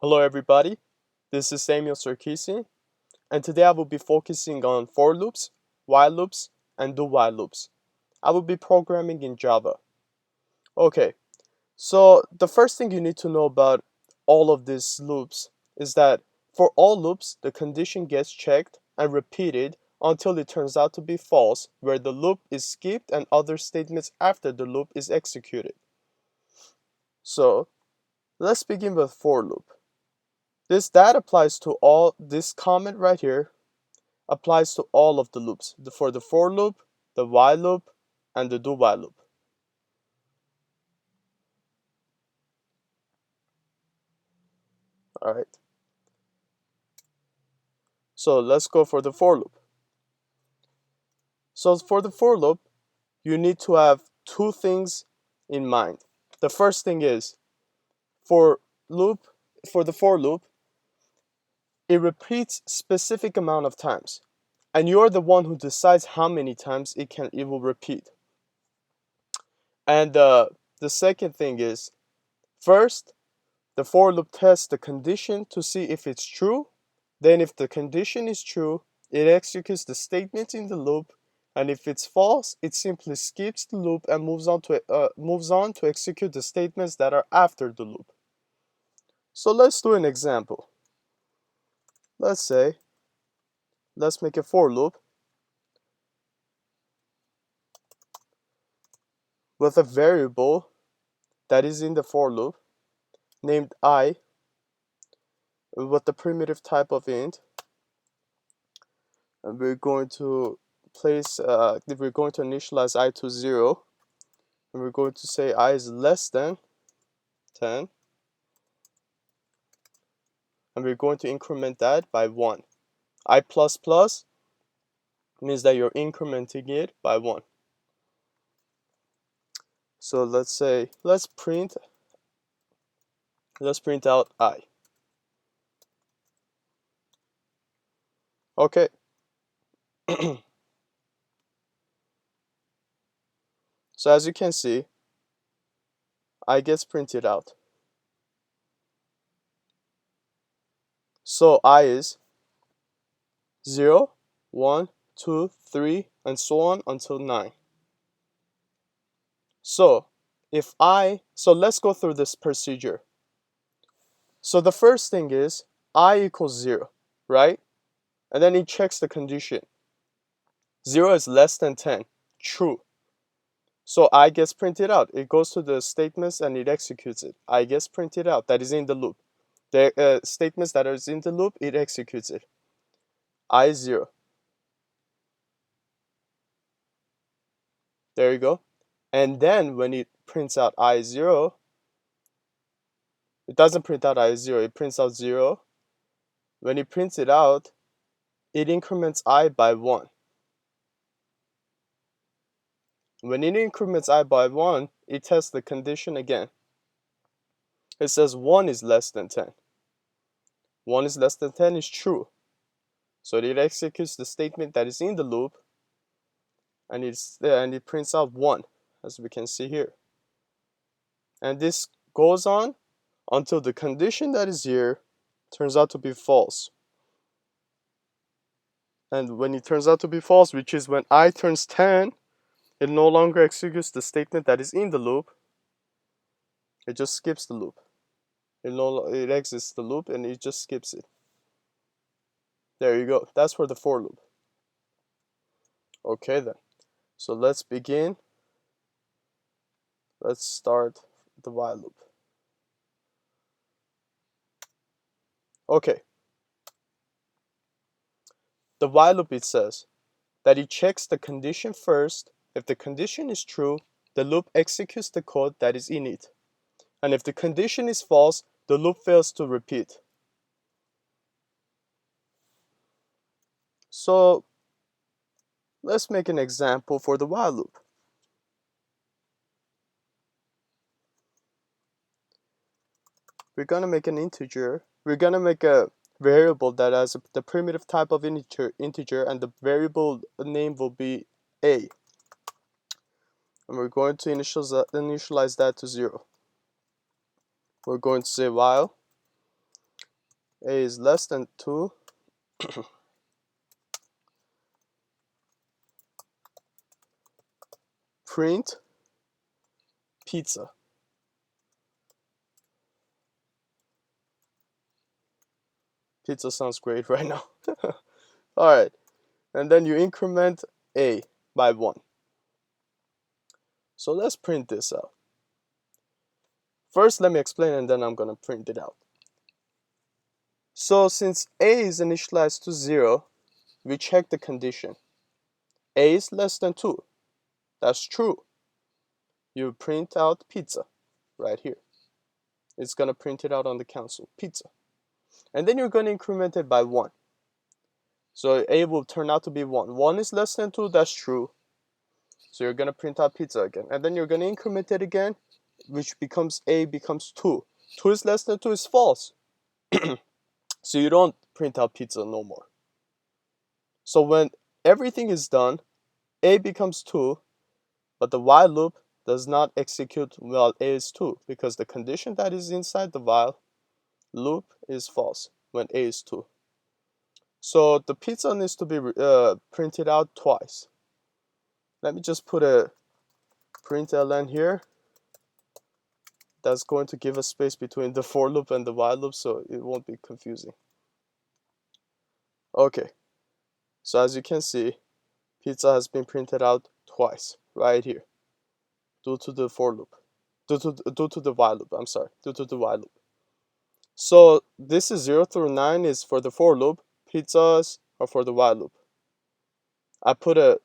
Hello everybody, this is Samuel Sarkisian, and today I will be focusing on for loops, while loops, and do-while loops. I will be programming in Java. Okay, so the first thing you need to know about all of these loops is that for all loops, the condition gets checked and repeated until it turns out to be false, where the loop is skipped and other statements after the loop is executed. So let's begin with for loop. That applies to all, this comment right here applies to all of the loops, for the for loop, the while loop, and the do while loop. All right. So let's go for the for loop. So for the for loop, you need to have two things in mind. The first thing is for loop, for the for loop, it repeats specific amount of times, and you're the one who decides how many times it will repeat. And the second thing is, first, the for loop tests the condition to see if it's true. Then if the condition is true, it executes the statement in the loop, and if it's false, it simply skips the loop and moves on to execute the statements that are after the loop. So let's do an example. Let's make a for loop with a variable that is in the for loop named I with the primitive type of int, and we're going to initialize I to 0, and we're going to say I is less than 10, and we're going to increment that by 1. I plus plus means that you're incrementing it by 1. So let's print out I. Okay. So as you can see, I gets printed out. So I is 0, 1, 2, 3, and so on until 9. So let's go through this procedure. So the first thing is I equals 0, right? And then it checks the condition. 0 is less than 10, true. So I gets printed out. It goes to the statements and it executes it. I gets printed out. That is in the loop. The statements that are in the loop, it executes it. I 0. There you go. And then when it prints out I 0, it doesn't print out I 0. It prints out 0. When it prints it out, it increments I by 1. When it increments I by 1, it tests the condition again. It says 1 is less than 10. 1 is less than 10 is true. So it executes the statement that is in the loop, and it prints out 1, as we can see here. And this goes on until the condition that is here turns out to be false. And when it turns out to be false, which is when I turns 10, it no longer executes the statement that is in the loop. It just skips the loop. It exits the loop and it just skips it. There you go. That's for the for loop. Okay then. So let's begin. Let's start the while loop. Okay. The while loop, it says that it checks the condition first. If the condition is true, the loop executes the code that is in it. And if the condition is false, the loop fails to repeat. So let's make an example for the while loop. We're gonna make an integer. We're gonna make a variable that has the primitive type of integer, and the variable name will be a. And we're going to initialize that to 0. We're going to say while a is less than 2, print pizza. Pizza sounds great right now. Alright, and then you increment a by 1. So let's print this out. First, let me explain and then I'm going to print it out. So since a is initialized to 0, we check the condition. A is less than 2. That's true. You print out pizza right here. It's going to print it out on the console, pizza. And then you're going to increment it by 1. So a will turn out to be 1. 1 is less than 2, that's true. So you're going to print out pizza again. And then you're going to increment it again, which becomes a becomes 2. 2 is less than 2 is false. So you don't print out pizza no more. So when everything is done, a becomes 2, but the while loop does not execute while a is 2 because the condition that is inside the while loop is false when a is 2. So the pizza needs to be printed out twice. Let me just put a println here. That's going to give a space between the for loop and the while loop so it won't be confusing. Okay, so as you can see, pizza has been printed out twice right here due to the for loop, due to the while loop. I'm sorry, due to the while loop. So this is 0 through 9 is for the for loop, pizzas are for the while loop. I put a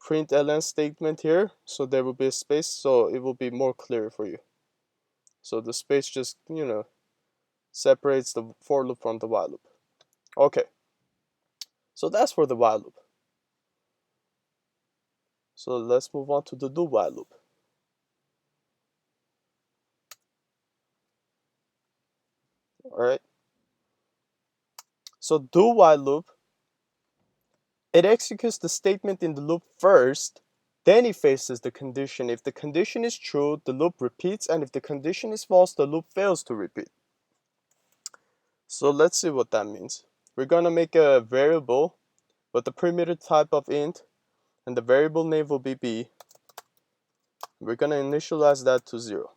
println statement here so there will be a space so it will be more clear for you. So the space just, separates the for loop from the while loop. Okay, so that's for the while loop. So let's move on to the DoWhile loop. Alright, so DoWhile loop, it executes the statement in the loop first, then it faces the condition. If the condition is true, the loop repeats, and if the condition is false, the loop fails to repeat. So let's see what that means. We're gonna make a variable with the perimeter type of int, and the variable name will be b. We're gonna initialize that to 0.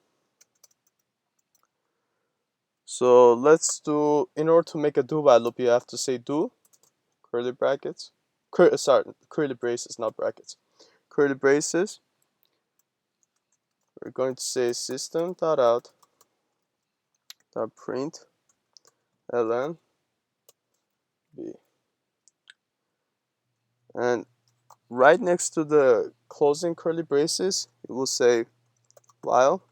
So let's do, in order to make a DoWhile loop, you have to say do, curly brackets, curly braces, not brackets, curly braces. We're going to say system.out.print ln b. And right next to the closing curly braces, it will say while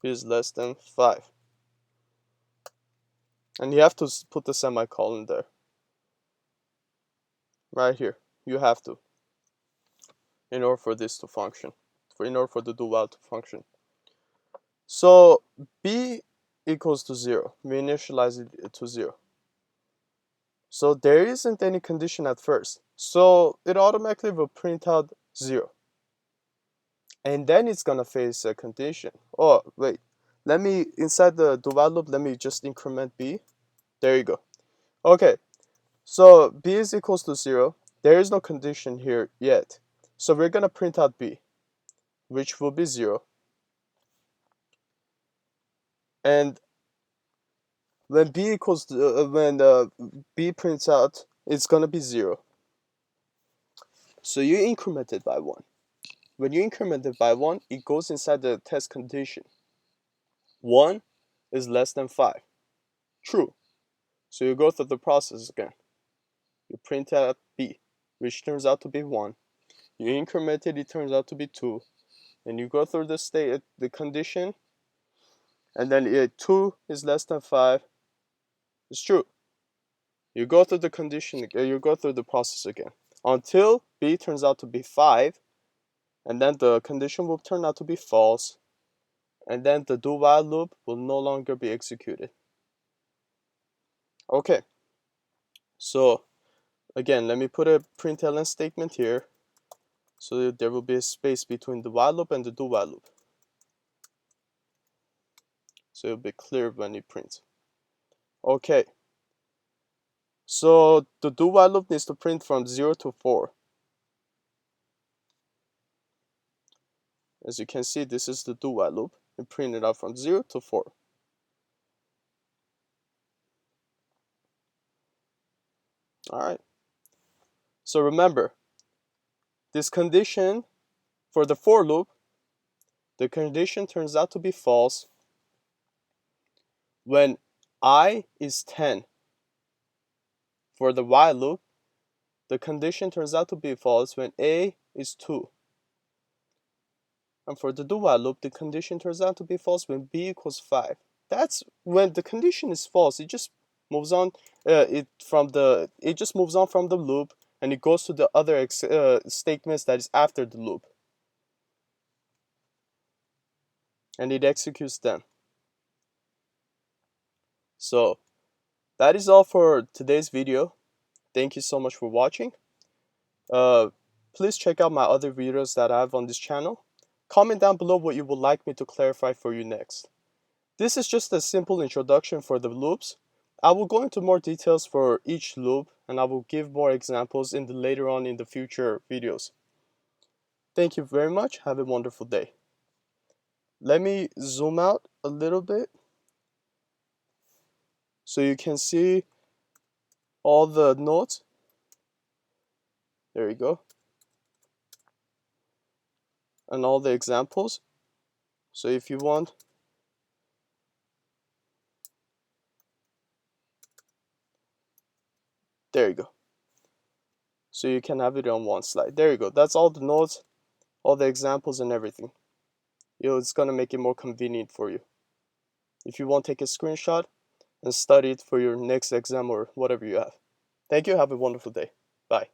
b is less than 5. And you have to put the semicolon there. Right here. You have to. In order for this to function. In order for the DoWhile to function. So b equals to 0. We initialize it to 0. So there isn't any condition at first. So it automatically will print out 0. And then it's gonna face a condition. Oh, wait. Let me, inside the DoWhile loop, let me just increment b. There you go. Okay. So b is equals to 0. There is no condition here yet. So we're gonna print out b, which will be 0. And when b equals to, b prints out, it's gonna be 0. So you increment it by 1. When you increment it by 1, it goes inside the test condition. 1 is less than 5. True. So you go through the process again. You print out b, which turns out to be 1. You increment it, it turns out to be 2. And you go through the condition, and then 2 is less than 5. It's true. You go through the condition, you go through the process again until b turns out to be 5, and then the condition will turn out to be false, and then the DoWhile loop will no longer be executed. Okay, so again, let me put a println statement here so that there will be a space between the while loop and the DoWhile loop, so it'll be clear when it prints. Okay, so the do while loop needs to print from 0 to 4. As you can see, this is the do while loop. It printed out from 0 to 4. Alright, so remember, this condition for the for loop, the condition turns out to be false when I is 10. For the while loop, the condition turns out to be false when A is 2. And for the do while loop, the condition turns out to be false when B equals 5. That's when the condition is false. It just moves on. It just moves on from the loop, and it goes to the other statements that is after the loop, and it executes them. So that is all for today's video. Thank you so much for watching. Please check out my other videos that I have on this channel. Comment down below what you would like me to clarify for you next. This is just a simple introduction for the loops. I will go into more details for each loop, and I will give more examples later on in the future videos. Thank you very much. Have a wonderful day. Let me zoom out a little bit so you can see all the nodes. There you go. And all the examples. So if you want, there you go. So you can have it on one slide. There you go. That's all the nodes, all the examples and everything. It's gonna make it more convenient for you. If you want, take a screenshot and study it for your next exam or whatever you have. Thank you. Have a wonderful day. Bye.